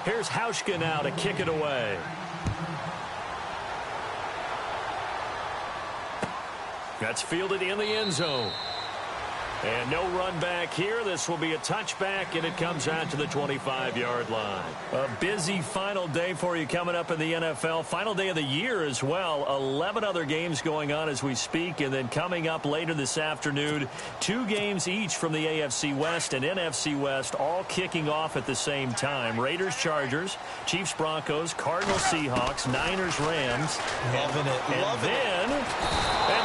Here's Hauschka now to kick it away. That's fielded in the end zone. And no run back here. This will be a touchback, and it comes out to the 25-yard line. A busy final day for you coming up in the NFL. Final day of the year as well. 11 other games going on as we speak. And then coming up later this afternoon, 2 games each from the AFC West and NFC West, all kicking off at the same time. Raiders, Chargers, Chiefs, Broncos, Cardinals, Seahawks, Niners, Rams. Loving it. And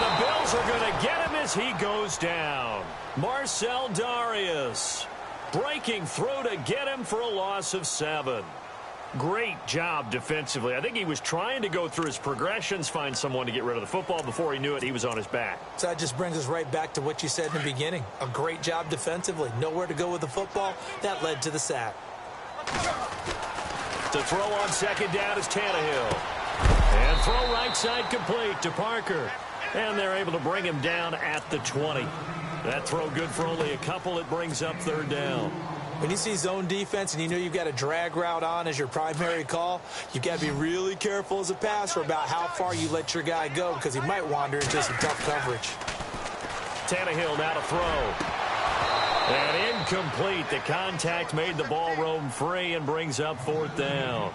the Bills are going to get him as he goes down. Marcel Darius breaking through to get him for a loss of 7. Great job defensively. I think he was trying to go through his progressions, find someone to get rid of the football. Before he knew it, he was on his back. So that just brings us right back to what you said in the beginning. A great job defensively. Nowhere to go with the football. That led to the sack. To throw on second down is Tannehill. And throw right side complete to Parker. And they're able to bring him down at the 20. That throw good for only a couple. It brings up third down. When you see zone defense and you know you've got a drag route on as your primary call, you've got to be really careful as a passer about how far you let your guy go because he might wander into some tough coverage. Tannehill now to throw. And incomplete. The contact made the ball roam free and brings up fourth down.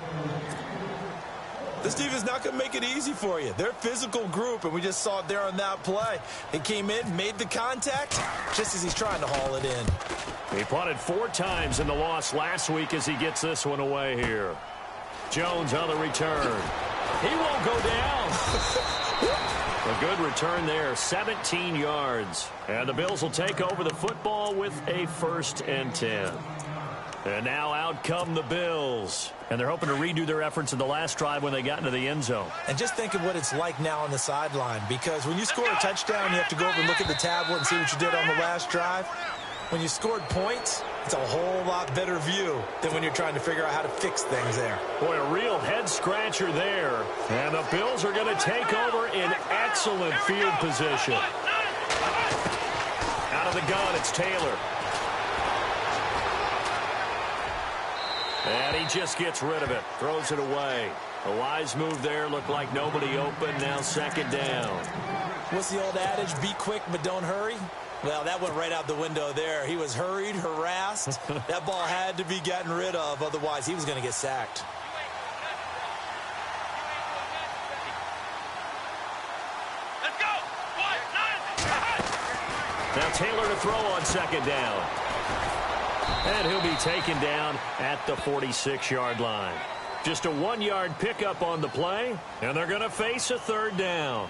This defense is not going to make it easy for you. They're a physical group, and we just saw it there on that play. He came in, made the contact, just as he's trying to haul it in. He punted 4 times in the loss last week as he gets this one away here. Jones on the return. He won't go down. A good return there, 17 yards. And the Bills will take over the football with a 1st and 10. And now out come the Bills. And they're hoping to redo their efforts in the last drive when they got into the end zone. And just think of what it's like now on the sideline. Because when you score a touchdown, you have to go over and look at the tablet and see what you did on the last drive. When you scored points, it's a whole lot better view than when you're trying to figure out how to fix things there. Boy, a real head-scratcher there. And the Bills are going to take over in excellent field position. Out of the gun, it's Taylor. And he just gets rid of it. Throws it away. A wise move there. Looked like nobody open. Now second down. What's the old adage? Be quick, but don't hurry. Well, that went right out the window there. He was hurried, harassed. That ball had to be gotten rid of. Otherwise, he was going to get sacked. Let's go. Now Taylor to throw on second down. And he'll be taken down at the 46-yard line. Just a 1-yard pickup on the play, and they're going to face a third down.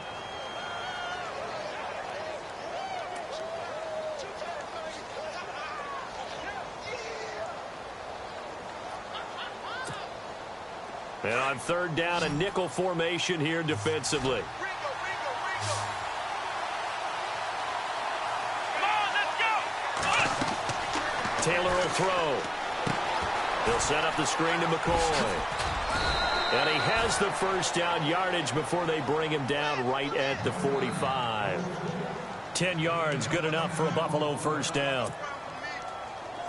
And on third down, a nickel formation here defensively. Taylor will throw. He'll set up the screen to McCoy. And he has the first down yardage before they bring him down right at the 45. 10 yards, good enough for a Buffalo first down.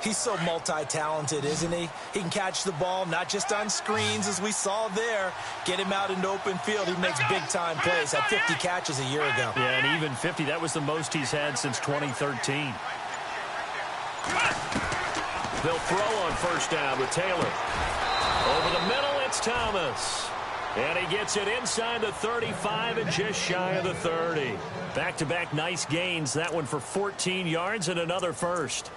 He's so multi-talented, isn't he? He can catch the ball, not just on screens, as we saw there. Get him out into open field. He makes big-time plays. Had 50 catches a year ago. Yeah, and even 50, that was the most he's had since 2013. They'll throw on first down with Taylor. Over the middle, it's Thomas. And he gets it inside the 35 and just shy of the 30. Back-to-back nice gains. That one for 14 yards and another first.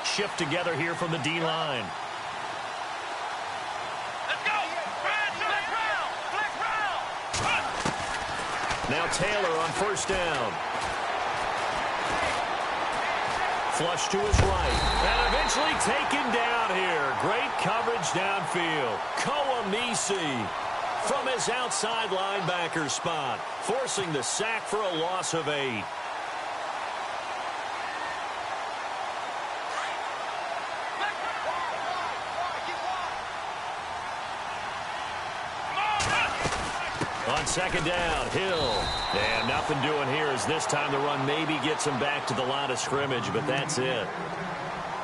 Shift together here from the D-line. Let's go. Now Taylor on first down. Flush to his right. And eventually taken down here. Great coverage downfield. Kouamisi from his outside linebacker spot, forcing the sack for a loss of 8. second down, Hill. And nothing doing here as this time the run maybe gets him back to the line of scrimmage, but that's it.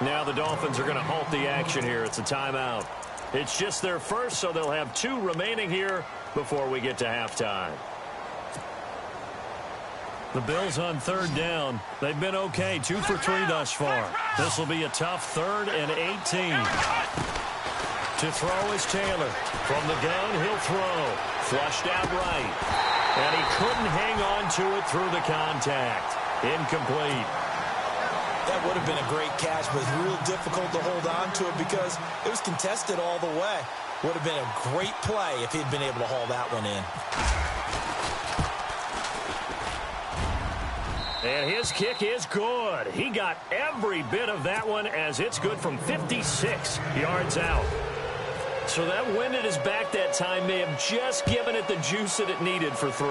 Now the Dolphins are going to halt the action here. It's a timeout. It's just their first, so they'll have 2 remaining here before we get to halftime. The Bills on third down. They've been okay, 2 for 3 thus far. This will be a tough 3rd and 18. To throw is Taylor. From the gun, he'll throw. Flushed out right. And he couldn't hang on to it through the contact. Incomplete. That would have been a great catch, but it's real difficult to hold on to it because it was contested all the way. Would have been a great play if he'd been able to haul that one in. And his kick is good. He got every bit of that one as it's good from 56 yards out. So that wind at his back that time may have just given it the juice that it needed for 3.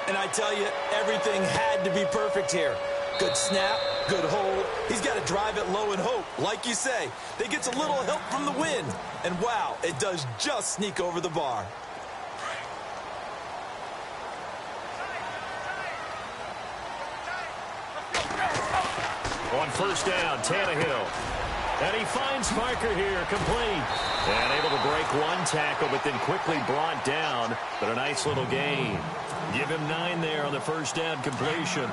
And I tell you, everything had to be perfect here. Good snap, good hold. He's got to drive it low and hope. Like you say, that gets a little help from the wind. And wow, it does just sneak over the bar. On first down, Tannehill. And he finds Parker here, complete. And able to break one tackle, but then quickly brought down. But a nice little gain. Give him 9 there on the first down completion.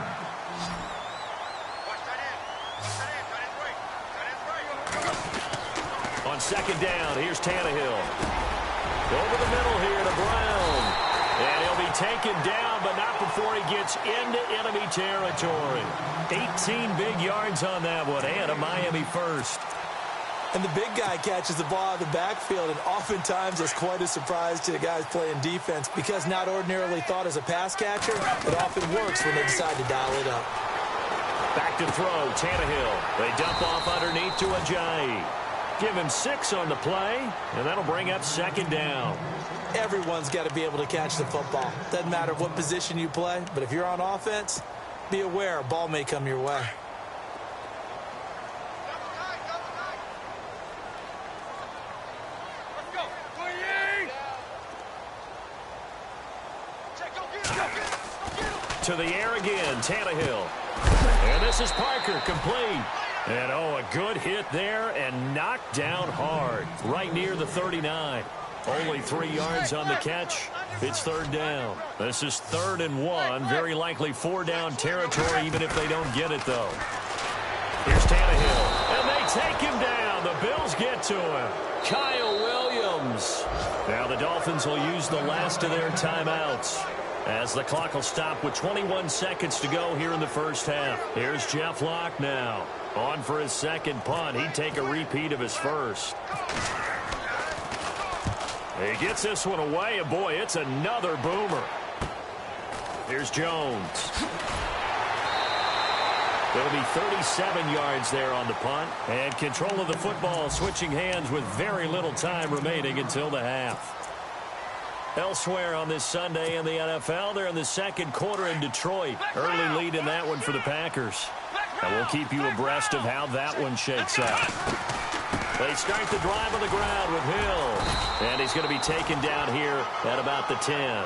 On second down, here's Tannehill. Over the middle here to Brown. And he'll be taken down, but not before he gets into enemy territory. 18 big yards on that one, and a Miami first. And the big guy catches the ball out of the backfield, and oftentimes it's quite a surprise to the guys playing defense because not ordinarily thought as a pass catcher, it often works when they decide to dial it up. Back to throw, Tannehill. They dump off underneath to Ajayi. Give him 6 on the play, and that'll bring up second down. Everyone's got to be able to catch the football. Doesn't matter what position you play, but if you're on offense, be aware a ball may come your way. To the air again, Tannehill. And this is Parker, complete. And, oh, a good hit there and knocked down hard, right near the 39. Only 3 yards on the catch. It's third down. This is 3rd and 1. Very likely 4 down territory, even if they don't get it, though. Here's Tannehill. And they take him down. The Bills get to him. Kyle Williams. Now the Dolphins will use the last of their timeouts, as the clock will stop with 21 seconds to go here in the first half. Here's Jeff Locke now. On for his second punt. He'd take a repeat of his first. He gets this one away, and boy, it's another boomer. Here's Jones. It'll be 37 yards there on the punt. And control of the football switching hands with very little time remaining until the half. Elsewhere on this Sunday in the NFL, they're in the second quarter in Detroit. Early lead in that one for the Packers. And we'll keep you abreast of how that one shakes out. They start the drive on the ground with Hill. And he's going to be taken down here at about the 10.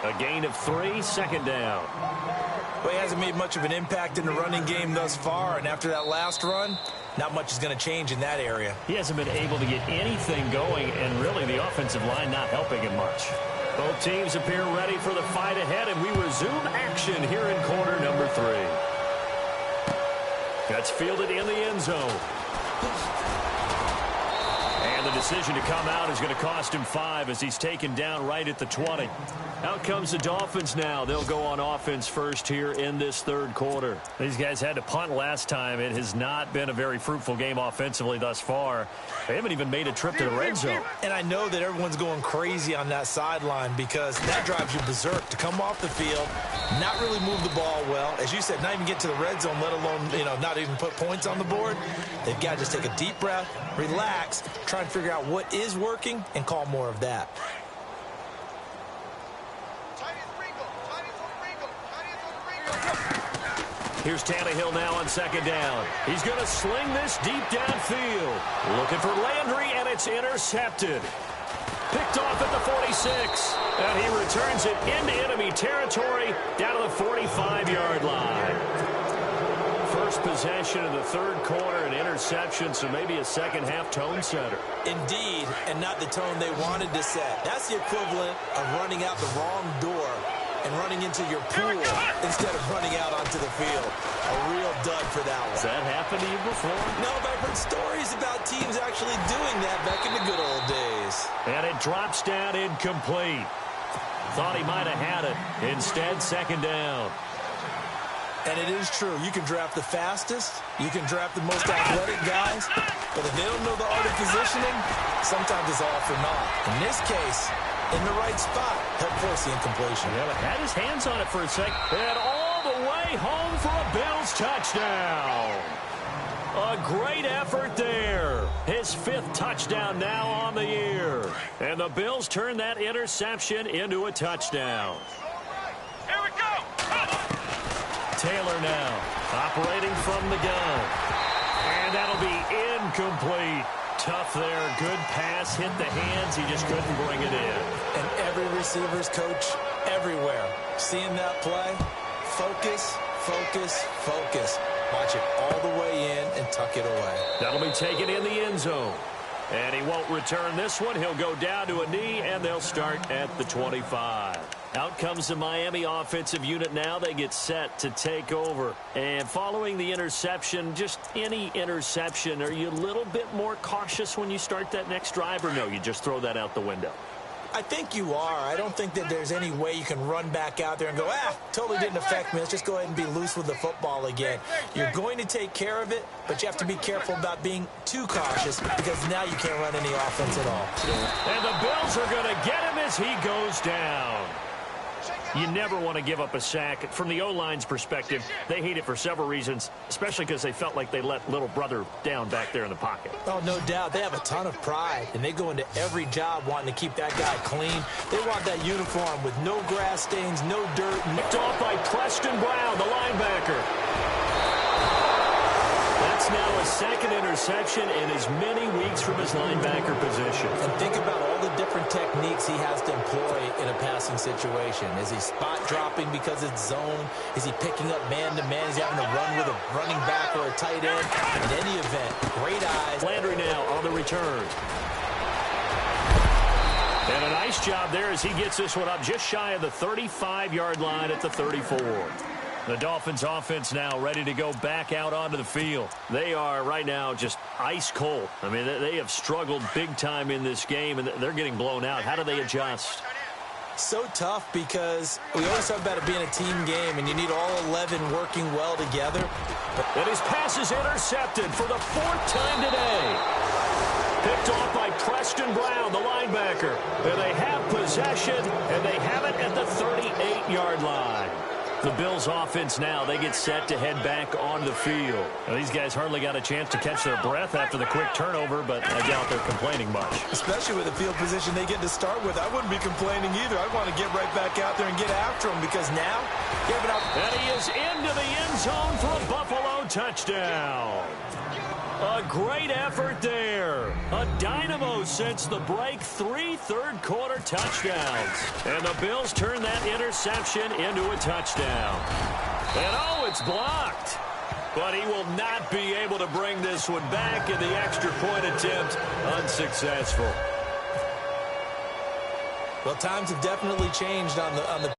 A gain of 3, second down. Well, he hasn't made much of an impact in the running game thus far, and after that last run, not much is going to change in that area. He hasn't been able to get anything going, and really the offensive line not helping him much. Both teams appear ready for the fight ahead, and we resume action here in quarter number 3. That's fielded in the end zone. And the decision to come out is going to cost him 5 as he's taken down right at the 20. Out comes the Dolphins now. They'll go on offense first here in this third quarter. These guys had to punt last time. It has not been a very fruitful game offensively thus far. They haven't even made a trip to the red zone. And I know that everyone's going crazy on that sideline because that drives you berserk to come off the field, not really move the ball well. As you said, not even get to the red zone, let alone, not even put points on the board. They've got to just take a deep breath, relax, try and figure out what is working, and call more of that. Here's Tannehill now on second down. He's going to sling this deep downfield. Looking for Landry, and it's intercepted. Picked off at the 46. And he returns it into enemy territory down to the 45-yard line. First possession of the third quarter, an interception, so maybe a second-half tone setter. Indeed, and not the tone they wanted to set. That's the equivalent of running out the wrong door and running into your pool instead of running out onto the field. A real dud for that one. Has that happened to you before? No, but I've heard stories about teams actually doing that back in the good old days. And it drops down incomplete. Thought he might have had it. Instead, second down. And it is true. You can draft the fastest. You can draft the most athletic guys. But if they don't know the art of positioning, sometimes it's all for naught. In this case, in the right spot, helped force the incompletion. Yeah, but had his hands on it for a second. And all the way home for a Bills touchdown. A great effort there. His 5th touchdown now on the year. And the Bills turn that interception into a touchdown. Here we go. Taylor now operating from the gun. And that'll be incomplete. Tough there. Good pass. Hit the hands. He just couldn't bring it in. And every receiver's coach everywhere. Seeing that play, focus, focus, focus. Watch it all the way in and tuck it away. That'll be taken in the end zone. And he won't return this one. He'll go down to a knee, and they'll start at the 25. Out comes the Miami offensive unit now. They get set to take over. And following the interception, just any interception, are you a little bit more cautious when you start that next drive, or no, you just throw that out the window? I think you are. I don't think that there's any way you can run back out there and go, totally didn't affect me. Let's just go ahead and be loose with the football again. You're going to take care of it, but you have to be careful about being too cautious because now you can't run any offense at all. And the Bills are going to get him as he goes down. You never want to give up a sack. From the O-line's perspective, they hate it for several reasons, especially because they felt like they let little brother down back there in the pocket. Oh, no doubt. They have a ton of pride, and they go into every job wanting to keep that guy clean. They want that uniform with no grass stains, no dirt. Picked off by Preston Brown, the linebacker. That's now a second interception in as many weeks from his linebacker position. And think about all the different techniques he has to employ in a passing situation. Is he spot dropping because it's zone? Is he picking up man-to-man? Is he having to run with a running back or a tight end? In any event, great eyes. Landry now on the return. And a nice job there as he gets this one up just shy of the 35-yard line at the 34. The Dolphins offense now ready to go back out onto the field. They are right now just ice cold. I mean, they have struggled big time in this game, and they're getting blown out. How do they adjust? So tough because we always talk about it being a team game, and you need all 11 working well together. And his pass is intercepted for the 4th time today. Picked off by Preston Brown, the linebacker. And they have possession, and they have it at the 38-yard line. The Bills offense now, they get set to head back on the field. Now, these guys hardly got a chance to catch their breath after the quick turnover, but I doubt they're complaining much. Especially with the field position they get to start with. I wouldn't be complaining either. I want to get right back out there and get after them because now you have an opportunity. And he is into the end zone for a Buffalo touchdown. A great effort there. A dynamo since the break. 3 third-quarter touchdowns. And the Bills turn that interception into a touchdown. And, oh, it's blocked. But he will not be able to bring this one back, and the extra point attempt unsuccessful. Well, times have definitely changed on the.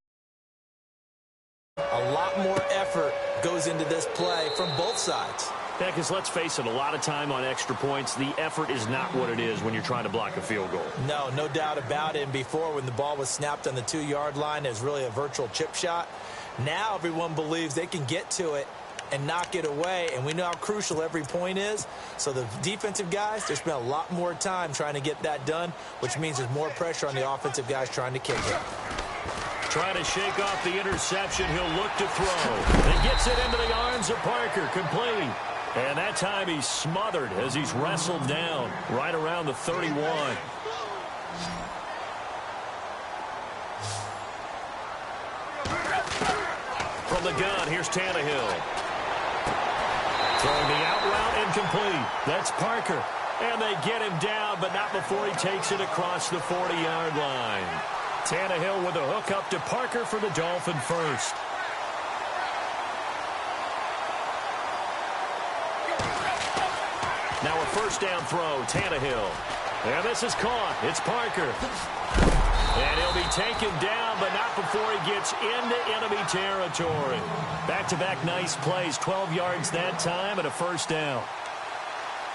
A lot more effort goes into this play from both sides. Yeah, because let's face it, a lot of time on extra points, the effort is not what it is when you're trying to block a field goal. No doubt about it. And before, when the ball was snapped on the 2-yard line, there's really a virtual chip shot. Now everyone believes they can get to it and knock it away, and we know how crucial every point is. So the defensive guys, they spent a lot more time trying to get that done, which means there's more pressure on the offensive guys trying to kick it. Trying to shake off the interception. He'll look to throw. And gets it into the arms of Parker. Complete. And that time he's smothered as he's wrestled down right around the 31. From the gun, here's Tannehill. Throwing the out route incomplete. That's Parker. And they get him down, but not before he takes it across the 40-yard line. Tannehill with a hook up to Parker for the Dolphin first. Now a first down throw, Tannehill. And this is caught. It's Parker. And he'll be taken down, but not before he gets into enemy territory. Back-to-back nice plays, 12 yards that time and a first down.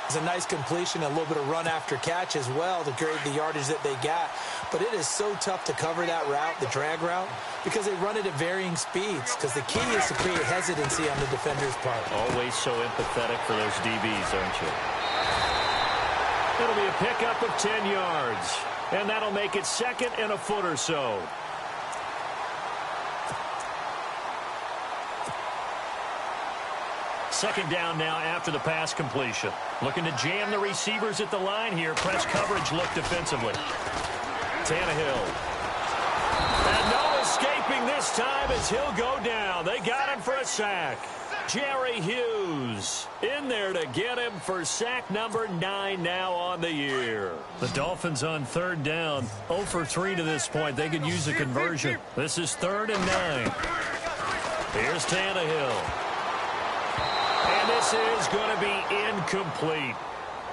It's a nice completion, a little bit of run after catch as well to create the yardage that they got. But it is so tough to cover that route, the drag route, because they run it at varying speeds. Because the key is to create hesitancy on the defender's part. Always so empathetic for those DBs, aren't you? It'll be a pickup of 10 yards. And that'll make it second and a foot or so. Second down now after the pass completion. Looking to jam the receivers at the line here. Press coverage look defensively. Tannehill. And no escaping this time as he'll go down. They got him for a sack. Jerry Hughes in there to get him for sack number 9 now on the year. The Dolphins on third down. 0 for 3 to this point. They could use a conversion. This is 3rd and 9. Here's Tannehill. And this is going to be incomplete.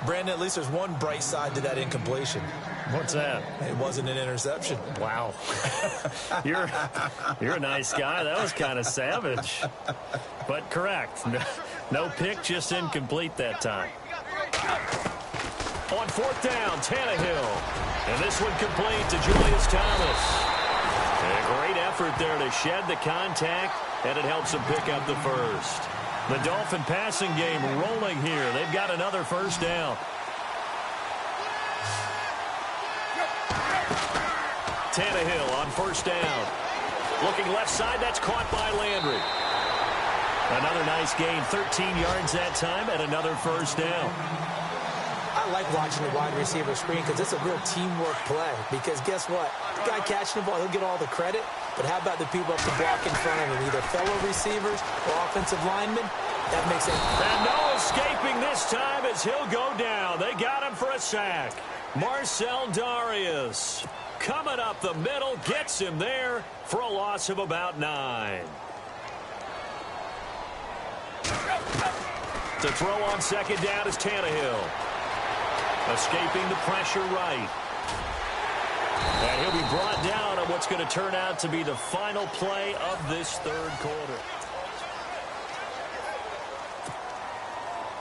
Brandon, at least there's one bright side to that incompletion. What's that? It wasn't an interception. Wow. You're a nice guy. That was kind of savage. But correct. No pick, just incomplete that time. On 4th down, Tannehill. And this one complete to Julius Thomas. And a great effort there to shed the contact, and it helps him pick up the first. The Dolphin passing game rolling here. They've got another first down. Tannehill on first down. Looking left side, that's caught by Landry. Another nice gain, 13 yards that time, and another first down. I like watching the wide receiver screen because it's a real teamwork play. Because guess what? The guy catching the ball, he'll get all the credit. But how about the people up the block in front of him, either fellow receivers or offensive linemen? That makes it. And no escaping this time as he'll go down. They got him for a sack. Marcel Darius coming up the middle, gets him there for a loss of about 9. To throw on second down is Tannehill. Escaping the pressure right. And he'll be brought down on what's going to turn out to be the final play of this third quarter.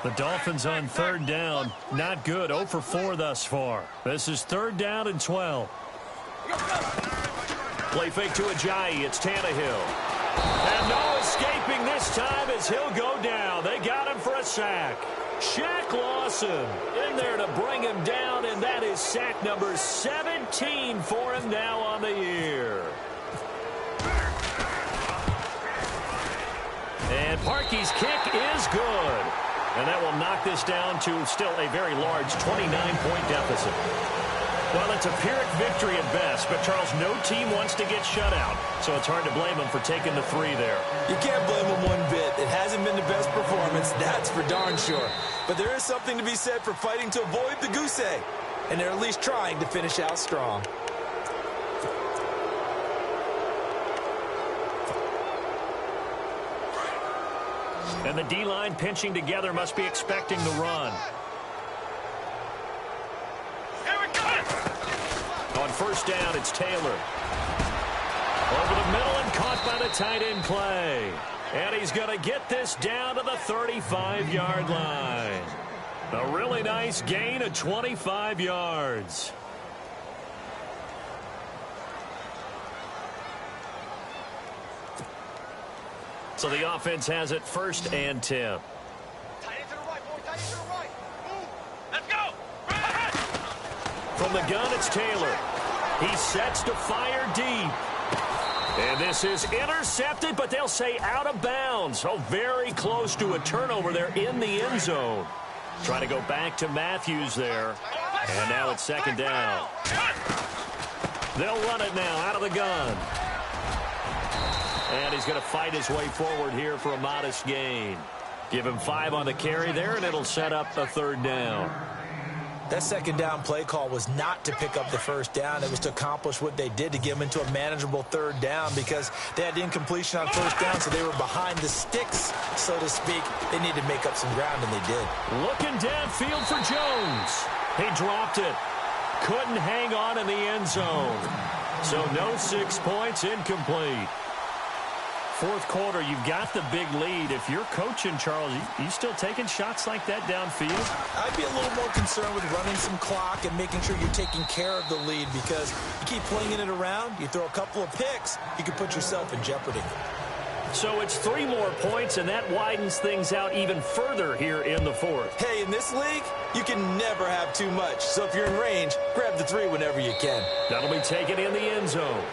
The Dolphins on third down. Not good. 0 for 4 thus far. This is 3rd down and 12. Play fake to Ajayi. It's Tannehill. And no escaping this time as he'll go down. They got him for a sack. Shaq Lawson in there to bring him down, and that is sack number 17 for him now on the year. And Parkey's kick is good. And that will knock this down to still a very large 29-point deficit. Well, it's a Pyrrhic victory at best, but, Charles, no team wants to get shut out, so it's hard to blame them for taking the 3 there. You can't blame them one bit. It hasn't been the best performance, that's for darn sure. But there is something to be said for fighting to avoid the goose egg, and they're at least trying to finish out strong. And the D-line pinching together must be expecting the run. On first down, it's Taylor. Over the middle and caught by the tight end play. And he's going to get this down to the 35-yard line. A really nice gain of 25 yards. So the offense has it 1st and 10. Let's go! From the gun, it's Taylor. He sets to fire deep. And this is intercepted, but they'll say out of bounds. Oh, very close to a turnover there in the end zone. Trying to go back to Matthews there. And now it's 2nd down. They'll run it now out of the gun. And he's going to fight his way forward here for a modest gain. Give him 5 on the carry there, and it'll set up a 3rd down. That second down play call was not to pick up the first down. It was to accomplish what they did, to get them into a manageable third down, because they had incompletion on first down, so they were behind the sticks, so to speak. They needed to make up some ground, and they did. Looking downfield for Jones. He dropped it. Couldn't hang on in the end zone. So no 6 points, incomplete. Fourth quarter, you've got the big lead. If you're coaching, Charles, you still taking shots like that downfield? I'd be a little more concerned with running some clock and making sure you're taking care of the lead, because you keep flinging it around, you throw a couple of picks, you could put yourself in jeopardy. So it's 3 more points, and that widens things out even further here in the fourth. Hey, in this league, you can never have too much. So if you're in range, grab the 3 whenever you can. That'll be taken in the end zone.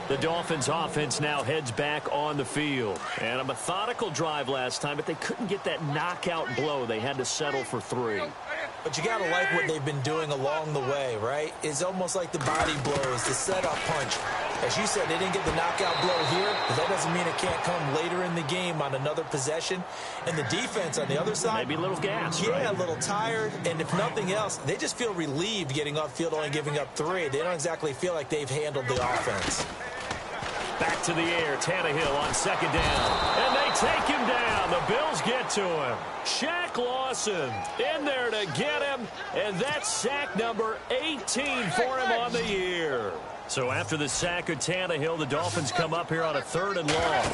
The Dolphins offense now heads back on the field. And a methodical drive last time, but they couldn't get that knockout blow. They had to settle for 3. But you got to like what they've been doing along the way, right? It's almost like the body blows, the setup punch. As you said, they didn't get the knockout blow here, but that doesn't mean it can't come later in the game on another possession. And the defense on the other side, maybe a little gas, yeah, right? A little tired. And if nothing else, they just feel relieved getting off field, only giving up 3. They don't exactly feel like they've handled the offense. Back to the air, Tannehill on second down. And they take him down. The Bills get to him. Shaq Lawson in there to get him. And that's sack number 18 for him on the year. So after the sack of Tannehill, the Dolphins come up here on a 3rd and long.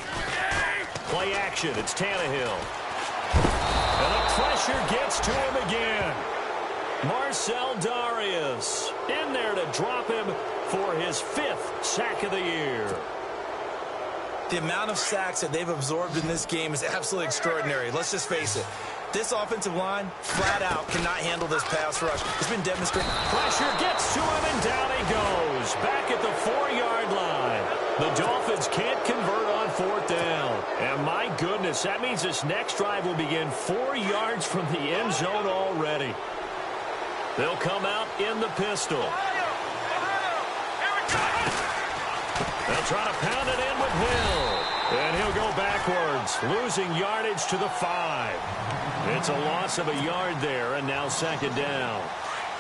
Play action, it's Tannehill. And the pressure gets to him again. Marcel Darius in there to drop him for his 5th sack of the year. The amount of sacks that they've absorbed in this game is absolutely extraordinary. Let's just face it. This offensive line, flat out, cannot handle this pass rush. It's been demonstrated. Pressure gets to him, and down he goes. Back at the 4-yard line. The Dolphins can't convert on 4th down. And my goodness, that means this next drive will begin 4 yards from the end zone already. They'll come out in the pistol. They'll try to pound it in with Hill. And he'll go backwards, losing yardage to the 5. It's a loss of a yard there, and now 2nd down.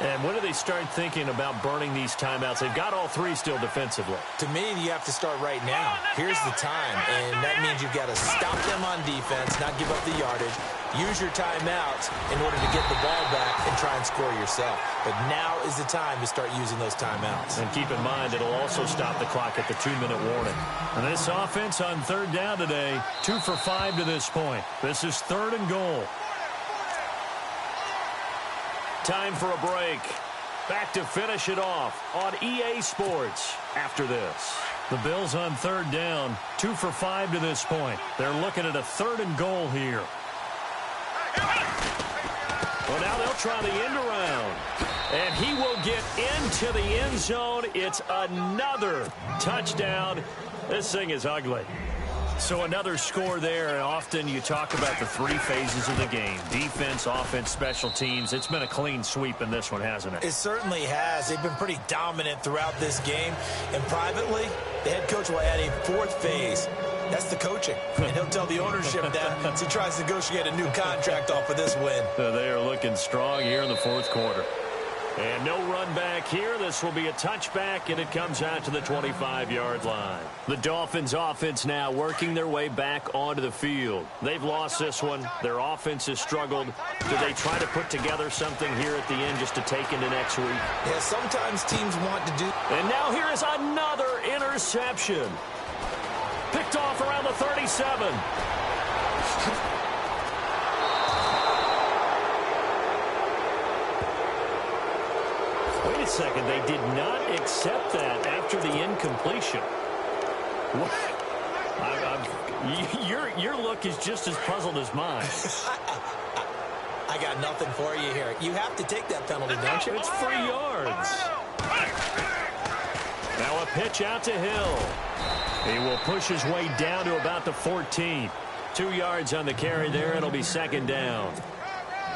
And when do they start thinking about burning these timeouts? They've got all 3 still defensively. To me, you have to start right now. Here's the time, and that means you've got to stop them on defense, not give up the yardage. Use your timeouts in order to get the ball back and try and score yourself. But now is the time to start using those timeouts. And keep in mind, it'll also stop the clock at the 2-minute warning. And this offense on 3rd down today, 2 for 5 to this point. This is 3rd and goal. Time for a break. Back to finish it off on EA Sports after this. The Bills on 3rd down, 2 for 5 to this point. They're looking at a 3rd and goal here. Well, now they'll try the end around. And he will get into the end zone. It's another touchdown. This thing is ugly. So another score there, and often you talk about the 3 phases of the game. Defense, offense, special teams. It's been a clean sweep in this one, hasn't it? It certainly has. They've been pretty dominant throughout this game. And privately, the head coach will add a 4th phase. That's the coaching. And he'll tell the ownership that as he tries to negotiate a new contract off of this win. They are looking strong here in the 4th quarter. And no run back here. This will be a touchback, and it comes out to the 25-yard line. The Dolphins offense now working their way back onto the field. They've lost this one. Their offense has struggled. Do they try to put together something here at the end just to take into next week? Yeah, sometimes teams want to do. And now here is another interception. Picked off around the 37. Wait a second. They did not accept that after the incompletion. What? Your look is just as puzzled as mine. I got nothing for you here. You have to take that penalty, don't you? It's 3 yards. Now a pitch out to Hill. He will push his way down to about the 14. 2 yards on the carry there. It'll be 2nd down.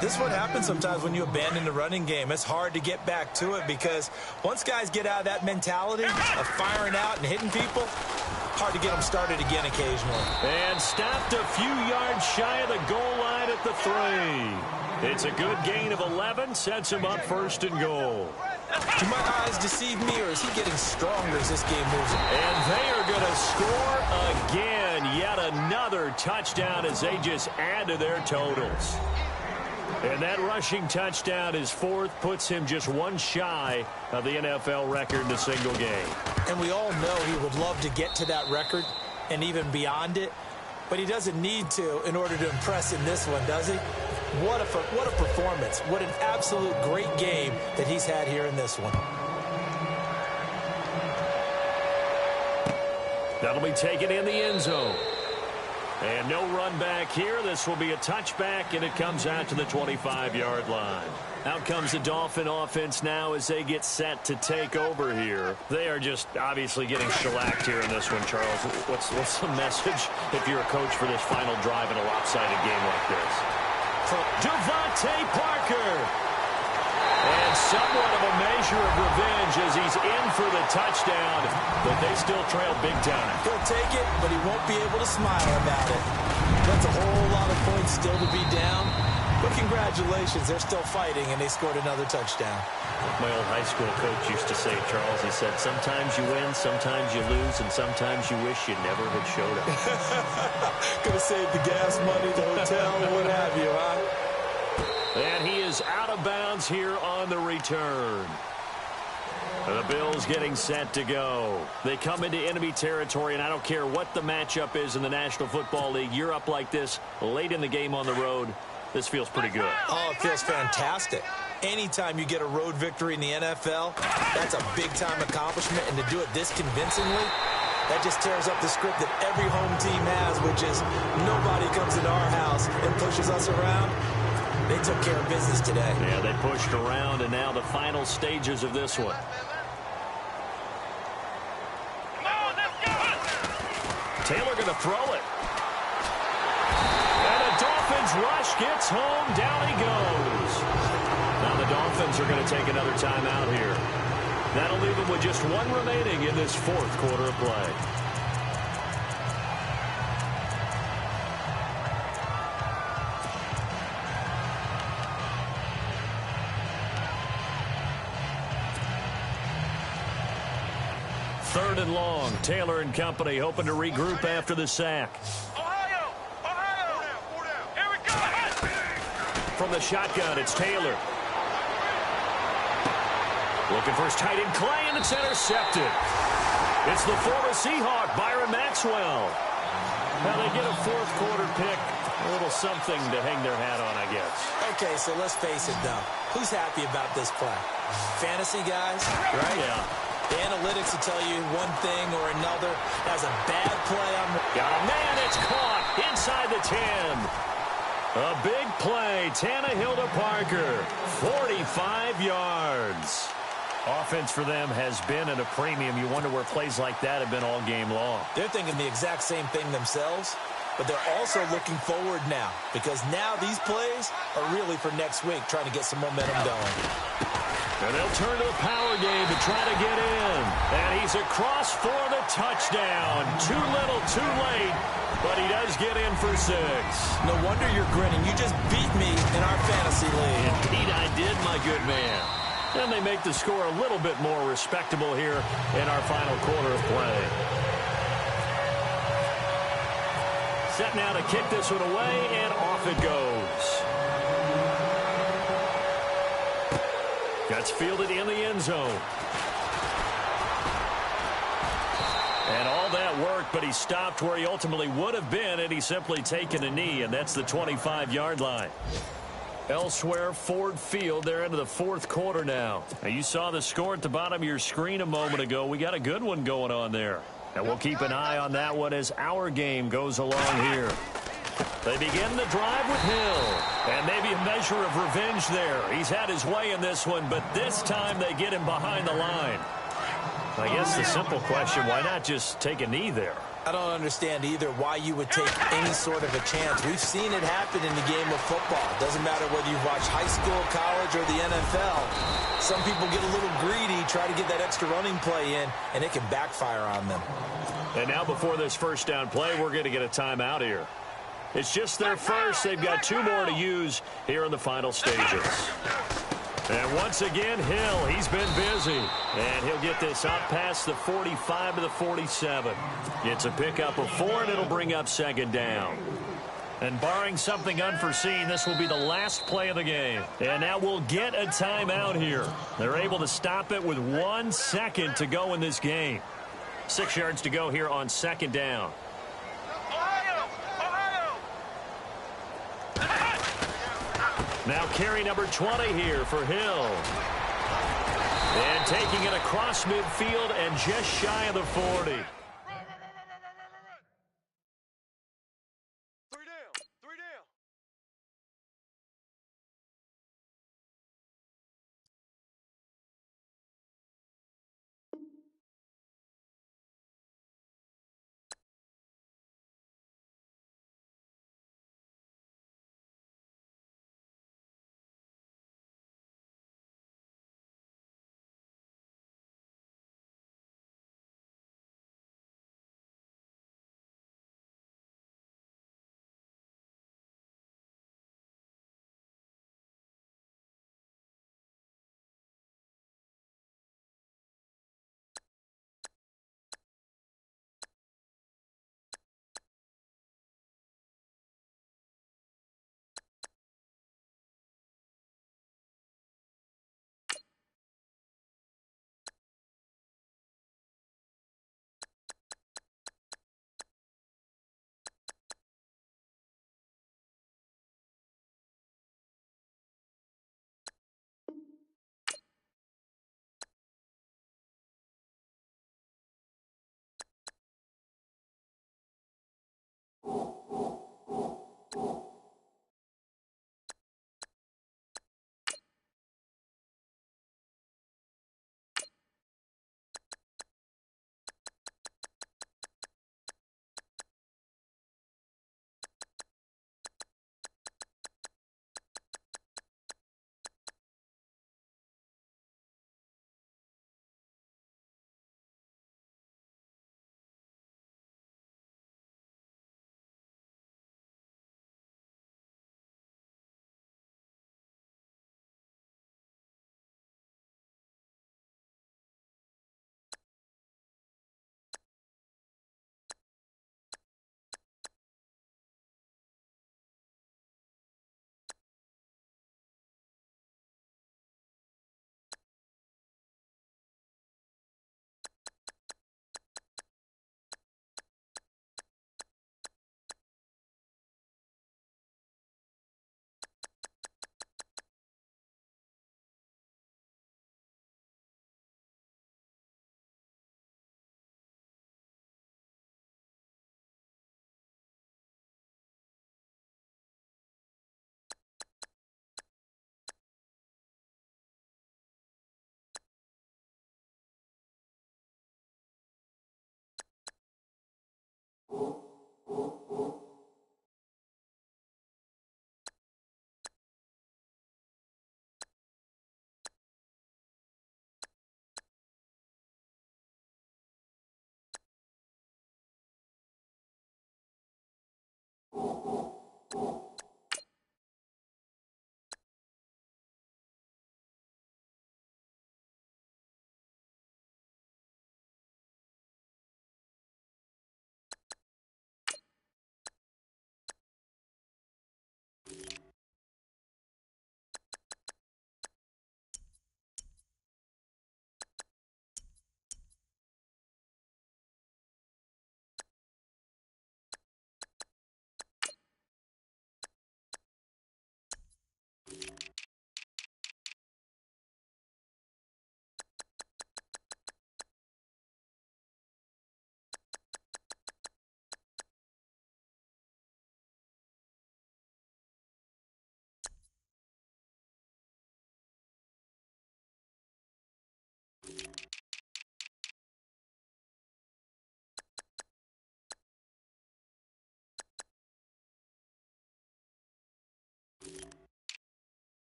This is what happens sometimes when you abandon the running game. It's hard to get back to it because once guys get out of that mentality of firing out and hitting people, hard to get them started again occasionally. And stopped a few yards shy of the goal line at the 3. It's a good gain of 11, sets him up 1st and goal. Do my eyes deceive me, or is he getting stronger as this game moves on? And they are going to score again. Yet another touchdown as they just add to their totals. And that rushing touchdown, his 4th, puts him just one shy of the NFL record in a single game. And we all know he would love to get to that record and even beyond it, but he doesn't need to in order to impress in this one, does he? What a performance. What an absolute great game that he's had here in this one. That'll be taken in the end zone. And no run back here. This will be a touchback, and it comes out to the 25-yard line. Out comes the Dolphin offense now as they get set to take over here. They are just obviously getting shellacked here in this one, Charles. What's the message if you're a coach for this final drive in a lopsided game like this? Devontae Parker. And somewhat of a measure of revenge as he's in for the touchdown, but they still trail big time. He'll take it, but he won't be able to smile about it. That's a whole lot of points still to be down, but congratulations, they're still fighting, and they scored another touchdown. My old high school coach used to say, Charles, he said, sometimes you win, sometimes you lose, and sometimes you wish you never had showed up. Could have saved the gas money, the hotel, what have you, huh? And he is out of bounds here on the return. The Bills getting set to go. They come into enemy territory, and I don't care what the matchup is in the National Football League. You're up like this late in the game on the road. This feels pretty good. Oh, it feels fantastic. Anytime you get a road victory in the NFL, that's a big-time accomplishment, and to do it this convincingly, that just tears up the script that every home team has, which is nobody comes into our house and pushes us around. They took care of business today. Yeah, they pushed around, and now the final stages of this one. Taylor going to throw it. And the Dolphins rush gets home. Down he goes. Now the Dolphins are going to take another timeout here. That'll leave them with just one remaining in this 4th quarter of play. Third and long. Taylor and company hoping to regroup after the sack. Ohio! Here we go! From the shotgun, it's Taylor. Looking for his tight end, Clay, and it's intercepted. It's the former Seahawk, Byron Maxwell. Now they get a 4th quarter pick. A little something to hang their hat on, I guess. Okay, so let's face it, though. Who's happy about this play? Fantasy guys, right? Yeah. The analytics will tell you one thing or another. That's a bad play on the... Got a man, it's caught inside the 10. A big play, Tannehill to Parker, 45 yards. Offense for them has been at a premium. You wonder where plays like that have been all game long. They're thinking the exact same thing themselves, but they're also looking forward now, because now these plays are really for next week, trying to get some momentum going. And they'll turn to the power game to try to get in. And he's across for the touchdown. Too little, too late, but he does get in for 6. No wonder you're grinning. You just beat me in our fantasy league. Indeed I did, my good man. And they make the score a little bit more respectable here in our final quarter of play. Set now to kick this one away, and off it goes. That's fielded in the end zone. And all that work, but he stopped where he ultimately would have been, and he's simply taken a knee, and that's the 25-yard line. Elsewhere, Ford Field, they're into the 4th quarter now. Now, you saw the score at the bottom of your screen a moment ago. We got a good one going on there. And we'll keep an eye on that one as our game goes along here. They begin the drive with Hill. And maybe a measure of revenge there. He's had his way in this one, but this time they get him behind the line. I guess the simple question, why not just take a knee there? I don't understand either why you would take any sort of a chance. We've seen it happen in the game of football. Doesn't matter whether you've watched high school, college, or the NFL. Some people get a little greedy, try to get that extra running play in, and it can backfire on them. And now before this first down play, we're going to get a timeout here. It's just their first. They've got 2 more to use here in the final stages. And once again, Hill, he's been busy. And he'll get this up past the 45 to the 47. It's a pickup of 4, and it'll bring up second down. And barring something unforeseen, this will be the last play of the game. And now we'll get a timeout here. They're able to stop it with 1 second to go in this game. 6 yards to go here on second down. Now carry number 20 here for Hill. And taking it across midfield and just shy of the 40.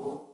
you